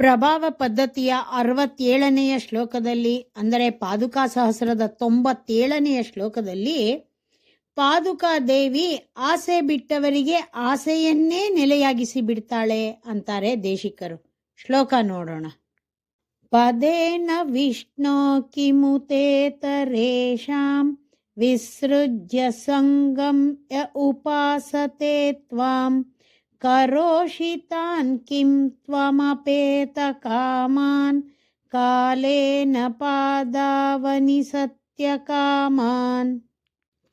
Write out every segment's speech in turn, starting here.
ಪ್ರಭಾವ ಪದ್ಧತಿಯ 67ನೆಯ ಶ್ಲೋಕದಲ್ಲಿ, ಅಂದರೆ ಪಾದುಕಾ ಸಹಸ್ರದ 97ನೆಯ ಶ್ಲೋಕದಲ್ಲಿ, ಪಾದುಕಾ ದೇವಿ ಆಸೆ ಬಿಟ್ಟವರಿಗೆ ಆಸೆಯನ್ನೇ ನೆಲೆಯಾಗಿಸಿ ಬಿಡ್ತಾಳೆ ಅಂತಾರೆ ದೇಶಿಕರು. ಶ್ಲೋಕ ನೋಡೋಣ. ಪದೇನ ವಿಷ್ಣು ಕಿಮುತೇತರೇಷಾಂ ವಿಸೃಜ್ಯ ಸಂಗಂ ಯ ಉಪಾಸತೆ ತ್ವಾಂ ಕರೋಷಿ ತಾನ್ ಕಿಂ ತ್ವಮಪೇತ ಕಾಮಾನ್ ಕಾಲೇನ ಪಾದಾವನಿ ಸತ್ಯ ಕಾಮಾನ್.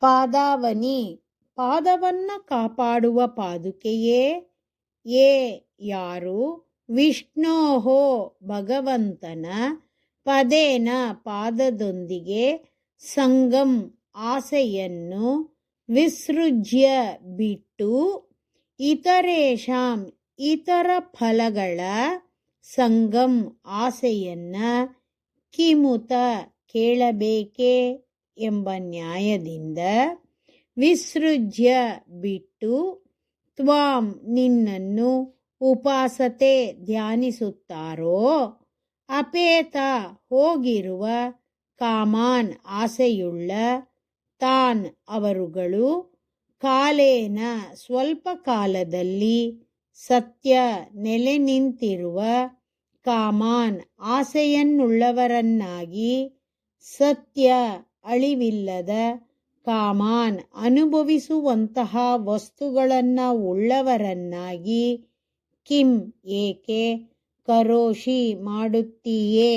ಪಾದಾವನಿ, ಪಾದವನ್ನ ಕಾಪಾಡುವ ಪಾದುಕೆಯೇ. ಏ, ಯಾರು, ವಿಷ್ಣೋಹೋ, ಭಗವಂತನ, ಪದೇನ, ಪಾದದೊಂದಿಗೆ, ಸಂಗಂ, ಆಸೆಯನ್ನು, ವಿಸೃಜ್ಯ, ಬಿಟ್ಟು, ಇತರೇಷಾಂ, ಇತರ ಫಲಗಳ, ಸಂಗಂ, ಆಸೆಯನ್ನ, ಕಿಮುತ, ಕೇಳಬೇಕೆ ಎಂಬ ನ್ಯಾಯದಿಂದ, ವಿಸೃಜ್ಯ, ಬಿಟ್ಟು, ತ್ವಾಂ, ನಿನ್ನನ್ನು, ಉಪಾಸತೆ, ಧ್ಯಾನಿಸುತ್ತಾರೋ, ಅಪೇತ, ಹೋಗಿರುವ, ಕಾಮಾನ್, ಆಸೆಯುಳ್ಳ, ತಾನ್, ಅವರುಗಳು, ಕಾಲೇನ, ಸ್ವಲ್ಪ ಕಾಲದಲ್ಲಿ, ಸತ್ಯ, ನೆಲೆ ನಿಂತಿರುವ, ಕಾಮಾನ್, ಆಸೆಯನ್ನುಳ್ಳವರನ್ನಾಗಿ, ಸತ್ಯ, ಅಳಿವಿಲ್ಲದ, ಕಾಮಾನ್, ಅನುಭವಿಸುವಂತಹ ವಸ್ತುಗಳನ್ನ ಉಳ್ಳವರನ್ನಾಗಿ, ಕಿಂ, ಏಕೆ, ಕರೋಷಿ, ಮಾಡುತ್ತೀಯೇ.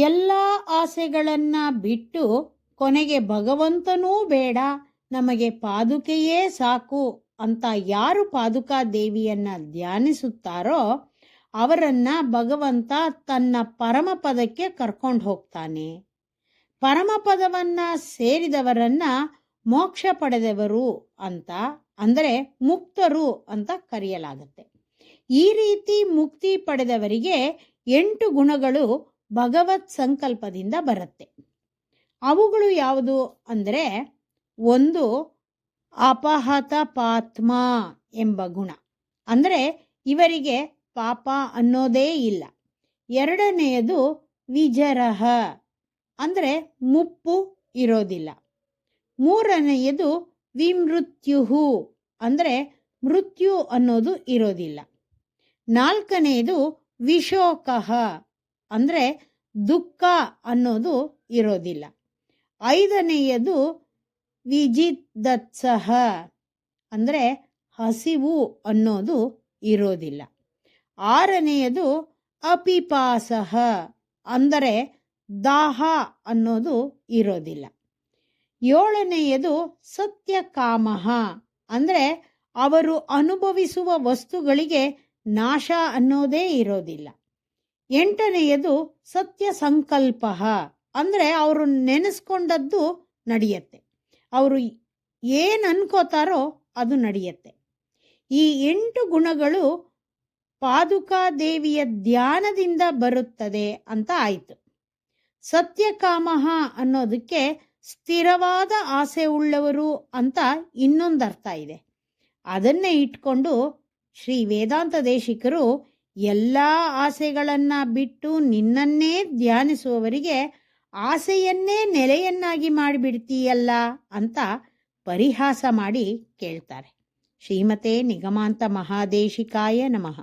ಎಲ್ಲ ಆಸೆಗಳನ್ನ ಬಿಟ್ಟು ಕೊನೆಗೆ ಭಗವಂತನೂ ಬೇಡ, ನಮಗೆ ಪಾದುಕೆಯೇ ಸಾಕು ಅಂತ ಯಾರು ಪಾದುಕಾ ದೇವಿಯನ್ನ ಧ್ಯಾನಿಸುತ್ತಾರೋ ಅವರನ್ನ ಭಗವಂತ ತನ್ನ ಪರಮಪದಕ್ಕೆ ಕರ್ಕೊಂಡು ಹೋಗ್ತಾನೆ. ಪರಮಪದವನ್ನ ಸೇರಿದವರನ್ನ ಮೋಕ್ಷ ಪಡೆದವರು ಅಂತ, ಅಂದರೆ ಮುಕ್ತರು ಅಂತ ಕರೆಯಲಾಗುತ್ತೆ. ಈ ರೀತಿ ಮುಕ್ತಿ ಪಡೆದವರಿಗೆ 8 ಗುಣಗಳು ಭಗವತ್ ಸಂಕಲ್ಪದಿಂದ ಬರುತ್ತೆ. ಅವುಗಳು ಯಾವುದು ಅಂದರೆ, 1 ಅಪಹತ ಪಾತ್ಮ ಎಂಬ ಗುಣ, ಅಂದರೆ ಇವರಿಗೆ ಪಾಪ ಅನ್ನೋದೇ ಇಲ್ಲ. 2ನೇಯದು ವಿಜರಹ, ಅಂದರೆ ಮುಪ್ಪು ಇರೋದಿಲ್ಲ. 3ನೇಯದು ವಿಮೃತ್ಯುಹು, ಅಂದರೆ ಮೃತ್ಯು ಅನ್ನೋದು ಇರೋದಿಲ್ಲ. 4ನೇಯದು ವಿಶೋಕಃ, ಅಂದರೆ ದುಃಖ ಅನ್ನೋದು ಇರೋದಿಲ್ಲ. 5ನೇಯದು ವಿಜಿದತ್ಸಹ, ಅಂದರೆ ಹಸಿವು ಅನ್ನೋದು ಇರೋದಿಲ್ಲ. 6ನೇಯದು ಅಪಿಪಾಸಹ, ಅಂದರೆ ದಾಹ ಅನ್ನೋದು ಇರೋದಿಲ್ಲ. 7ನೇಯದು ಸತ್ಯಕಾಮಃ, ಅಂದರೆ ಅವರು ಅನುಭವಿಸುವ ವಸ್ತುಗಳಿಗೆ ನಾಶ ಅನ್ನೋದೇ ಇರೋದಿಲ್ಲ. 8ನೇಯದು ಸತ್ಯ ಸಂಕಲ್ಪ, ಅಂದರೆ ಅವರು ನೆನೆಸ್ಕೊಂಡದ್ದು ನಡೆಯುತ್ತೆ, ಅವರು ಏನು ಅನ್ಕೋತಾರೋ ಅದು ನಡೆಯುತ್ತೆ. ಈ 8 ಗುಣಗಳು ಪಾದುಕಾ ದೇವಿಯ ಧ್ಯಾನದಿಂದ ಬರುತ್ತದೆ ಅಂತ ಆಯಿತು. ಸತ್ಯಕಾಮಃ ಅನ್ನೋದಕ್ಕೆ ಸ್ಥಿರವಾದ ಆಸೆ ಉಳ್ಳವರು ಅಂತ ಇನ್ನೊಂದು ಅರ್ಥ ಇದೆ. ಅದನ್ನೇ ಇಟ್ಕೊಂಡು ಶ್ರೀ ವೇದಾಂತ ದೇಶಿಕರು ಎಲ್ಲ ಆಸೆಗಳನ್ನ ಬಿಟ್ಟು ನಿನ್ನನ್ನೇ ಧ್ಯಾನಿಸುವವರಿಗೆ ಆಸೆಯನ್ನೇ ನೆಲೆಯನ್ನಾಗಿ ಮಾಡಿಬಿಡ್ತೀಯಲ್ಲ ಅಂತ ಪರಿಹಾಸ ಮಾಡಿ ಕೇಳ್ತಾರೆ. ಶ್ರೀಮತೆ ನಿಗಮಾಂತ ಮಹಾದೇಶಿಕಾಯ ನಮಃ.